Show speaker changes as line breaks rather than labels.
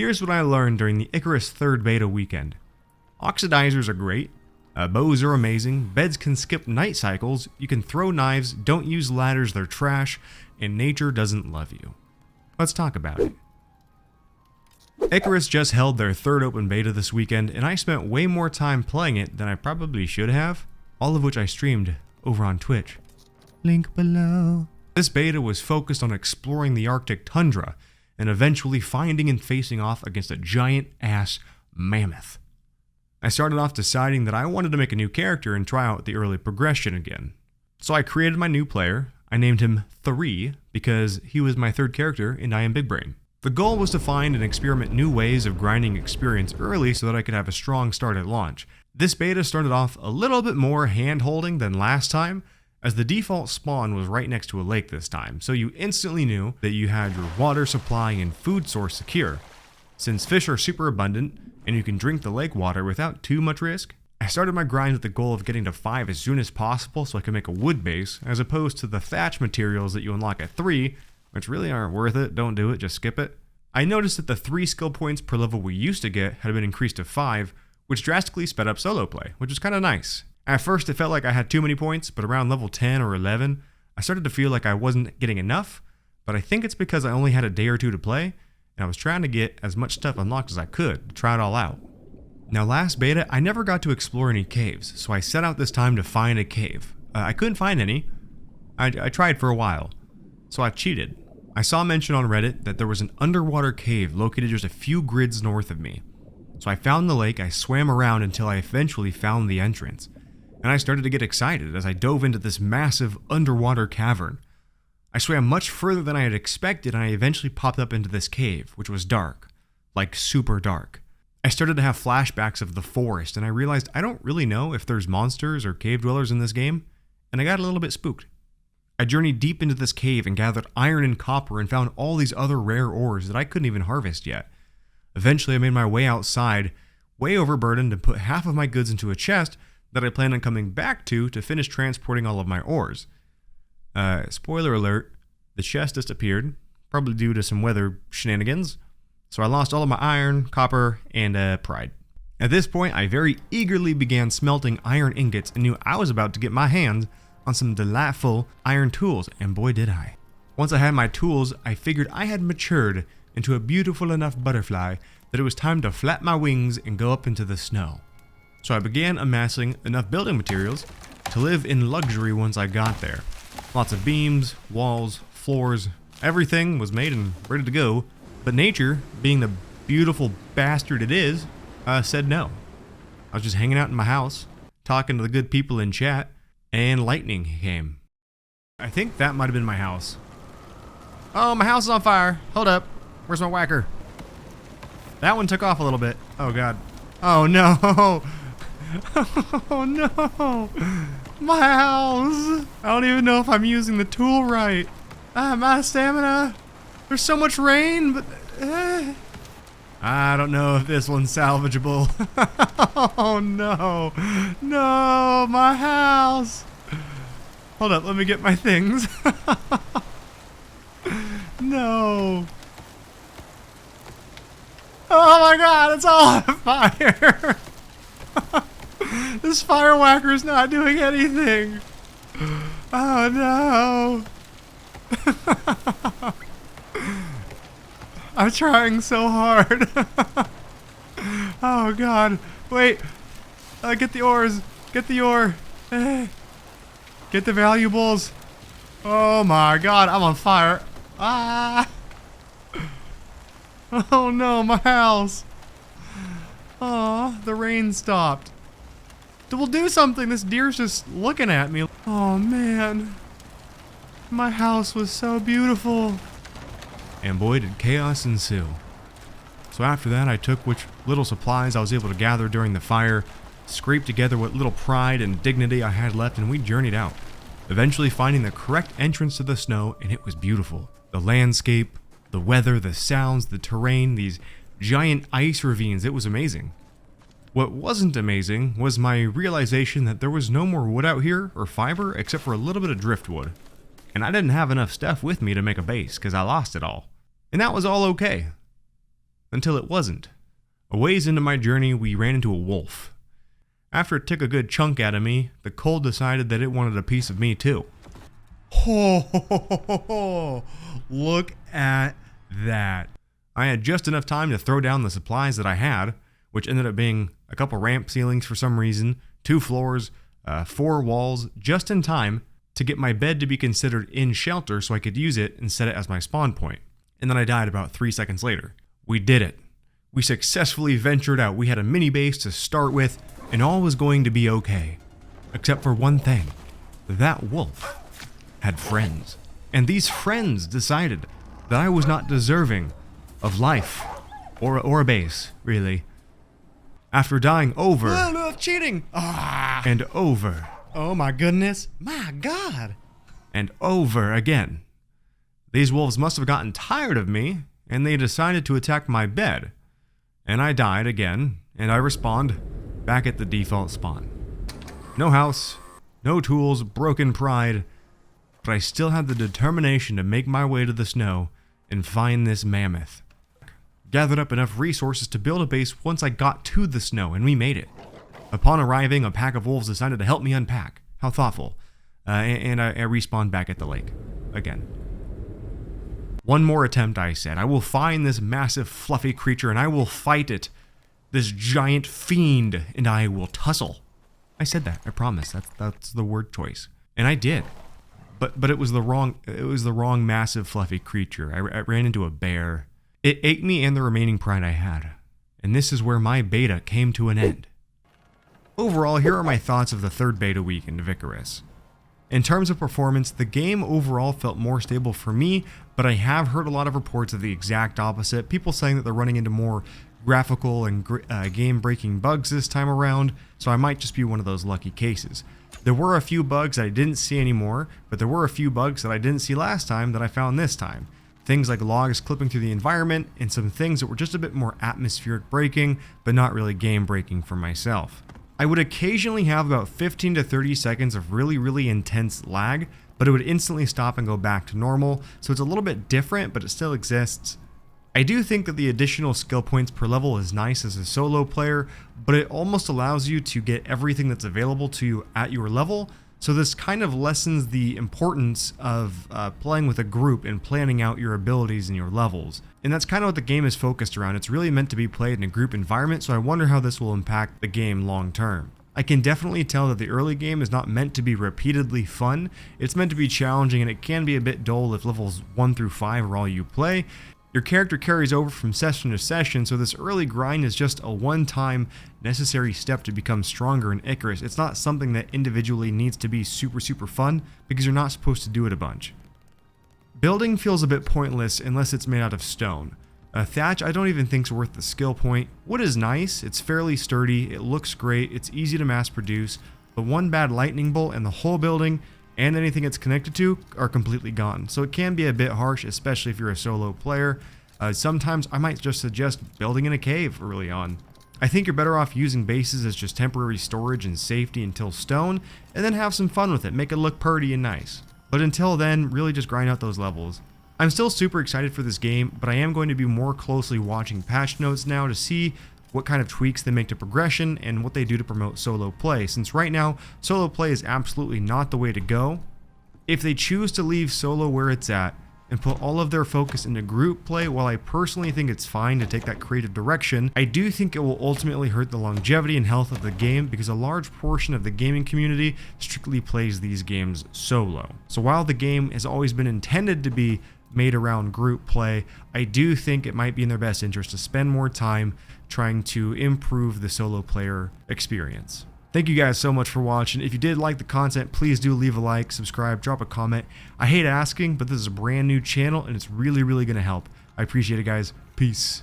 Here's what I learned during the Icarus third beta weekend. Oxidizers are great, bows are amazing, beds can skip night cycles, you can throw knives, don't use ladders, they're trash, and nature doesn't love you. Let's talk about it. Icarus just held their third open beta this weekend, and I spent way more time playing it than I probably should have, all of which I streamed over on Twitch. Link below. This beta was focused on exploring the Arctic tundra, and eventually finding and facing off against a giant-ass mammoth. I started off deciding that I wanted to make a new character and try out the early progression again. So I created my new player. I named him 3 because he was my third character in I Am Big Brain. The goal was to find and experiment new ways of grinding experience early so that I could have a strong start at launch. This beta started off a little bit more hand-holding than last time, as the default spawn was right next to a lake this time, so you instantly knew that you had your water supply and food source secure. Since fish are super abundant, and you can drink the lake water without too much risk, I started my grind with the goal of getting to 5 as soon as possible so I could make a wood base, as opposed to the thatch materials that you unlock at 3, which really aren't worth it, don't do it, just skip it. I noticed that the 3 skill points per level we used to get had been increased to 5, which drastically sped up solo play, which was kind of nice. At first it felt like I had too many points, but around level 10 or 11, I started to feel like I wasn't getting enough, but I think it's because I only had a day or two to play, and I was trying to get as much stuff unlocked as I could to try it all out. Now last beta, I never got to explore any caves, so I set out this time to find a cave. I couldn't find any. I tried for a while, so I cheated. I saw mention on Reddit that there was an underwater cave located just a few grids north of me. So I found the lake, I swam around until I eventually found the entrance. And I started to get excited as I dove into this massive underwater cavern. I swam much further than I had expected, and I eventually popped up into this cave, which was dark. Like super dark. I started to have flashbacks of the forest, and I realized I don't really know if there's monsters or cave dwellers in this game, and I got a little bit spooked. I journeyed deep into this cave and gathered iron and copper and found all these other rare ores that I couldn't even harvest yet. Eventually I made my way outside, way overburdened, and put half of my goods into a chest that I planned on coming back to finish transporting all of my ores. Spoiler alert, the chest disappeared, probably due to some weather shenanigans, so I lost all of my iron, copper, and pride. At this point, I very eagerly began smelting iron ingots and knew I was about to get my hands on some delightful iron tools, and boy did I. Once I had my tools, I figured I had matured into a beautiful enough butterfly that it was time to flap my wings and go up into the snow. So I began amassing enough building materials to live in luxury once I got there. Lots of beams, walls, floors, everything was made and ready to go, but nature, being the beautiful bastard it is, said no. I was just hanging out in my house, talking to the good people in chat, and lightning came. I think that might have been my house. Oh, my house is on fire. Hold up. Where's my whacker? That one took off a little bit. Oh god. Oh no. Oh no! My house! I don't even know if I'm using the tool right. I'm out of stamina. There's so much rain, but I don't know if this one's salvageable. Oh no! No, my house! Hold up, let me get my things. No! Oh my god, it's all on fire! This fire whacker is not doing anything. Oh no. I'm trying so hard. Oh god. Wait. Get the ores. Get the ore. Get the valuables. Oh my god, I'm on fire. Ah. Oh no, my house. Oh, the rain stopped. We'll do something. This deer's just looking at me. Oh man. My house was so beautiful. And boy did chaos ensue. So after that I took which little supplies I was able to gather during the fire, scraped together what little pride and dignity I had left, and we journeyed out. Eventually finding the correct entrance to the snow, and it was beautiful. The landscape, the weather, the sounds, the terrain, these giant ice ravines, it was amazing. What wasn't amazing was my realization that there was no more wood out here, or fiber, except for a little bit of driftwood. And I didn't have enough stuff with me to make a base, because I lost it all. And that was all okay. Until it wasn't. A ways into my journey, we ran into a wolf. After it took a good chunk out of me, the cold decided that it wanted a piece of me too. Oh, look at that. I had just enough time to throw down the supplies that I had, which ended up being a couple ramp ceilings for some reason, 2 floors, 4 walls, just in time to get my bed to be considered in shelter so I could use it and set it as my spawn point. And then I died about 3 seconds later. We did it. We successfully ventured out. We had a mini base to start with, and all was going to be okay. Except for one thing. That wolf had friends. And these friends decided that I was not deserving of life. Or a base, really. After dying over...
No, cheating!
And over.
Oh my goodness. My God.
And over again. These wolves must have gotten tired of me, and they decided to attack my bed. And I died again, and I respawned back at the default spawn. No house, no tools, broken pride, but I still had the determination to make my way to the snow and find this mammoth. Gathered up enough resources to build a base once I got to the snow, and we made it. Upon arriving, a pack of wolves decided to help me unpack. How thoughtful. And I respawned back at the lake. Again. One more attempt, I said. I will find this massive fluffy creature and I will fight it. This giant fiend, and I will tussle. I said that, I promise. That's the word choice. And I did. But it was the wrong massive fluffy creature. I ran into a bear. It ate me and the remaining pride I had. And this is where my beta came to an end. Overall, here are my thoughts of the 3rd beta weekend of Icarus. In terms of performance, the game overall felt more stable for me, but I have heard a lot of reports of the exact opposite, people saying that they're running into more graphical and game-breaking bugs this time around, so I might just be one of those lucky cases. There were a few bugs that I didn't see anymore, but there were a few bugs that I didn't see last time that I found this time. Things like logs clipping through the environment, and some things that were just a bit more atmospheric breaking, but not really game breaking for myself. I would occasionally have about 15 to 30 seconds of really intense lag, but it would instantly stop and go back to normal, so it's a little bit different, but it still exists. I do think that the additional skill points per level is nice as a solo player, but it almost allows you to get everything that's available to you at your level, so this kind of lessens the importance of playing with a group and planning out your abilities and your levels. And that's kind of what the game is focused around. It's really meant to be played in a group environment, so I wonder how this will impact the game long term. I can definitely tell that the early game is not meant to be repeatedly fun. It's meant to be challenging, and it can be a bit dull if levels 1 through 5 are all you play. Your character carries over from session to session, so this early grind is just a one-time necessary step to become stronger in Icarus. It's not something that individually needs to be super fun, because you're not supposed to do it a bunch. Building feels a bit pointless unless it's made out of stone. Thatch I don't even think is worth the skill point. Wood is nice, it's fairly sturdy, it looks great, it's easy to mass produce, but one bad lightning bolt and the whole building and anything it's connected to are completely gone. So it can be a bit harsh, especially if you're a solo player. Sometimes I might just suggest building in a cave early on. I think you're better off using bases as just temporary storage and safety until stone, and then have some fun with it, make it look pretty and nice. But until then, really just grind out those levels. I'm still super excited for this game, but I am going to be more closely watching patch notes now to see what kind of tweaks they make to progression and what they do to promote solo play, since right now, solo play is absolutely not the way to go. If they choose to leave solo where it's at and put all of their focus into group play, while I personally think it's fine to take that creative direction, I do think it will ultimately hurt the longevity and health of the game, because a large portion of the gaming community strictly plays these games solo. So while the game has always been intended to be made around group play, I do think it might be in their best interest to spend more time trying to improve the solo player experience. Thank you guys so much for watching. If you did like the content, please do leave a like, subscribe, drop a comment. I hate asking, but this is a brand new channel and it's really going to help. I appreciate it, guys. Peace.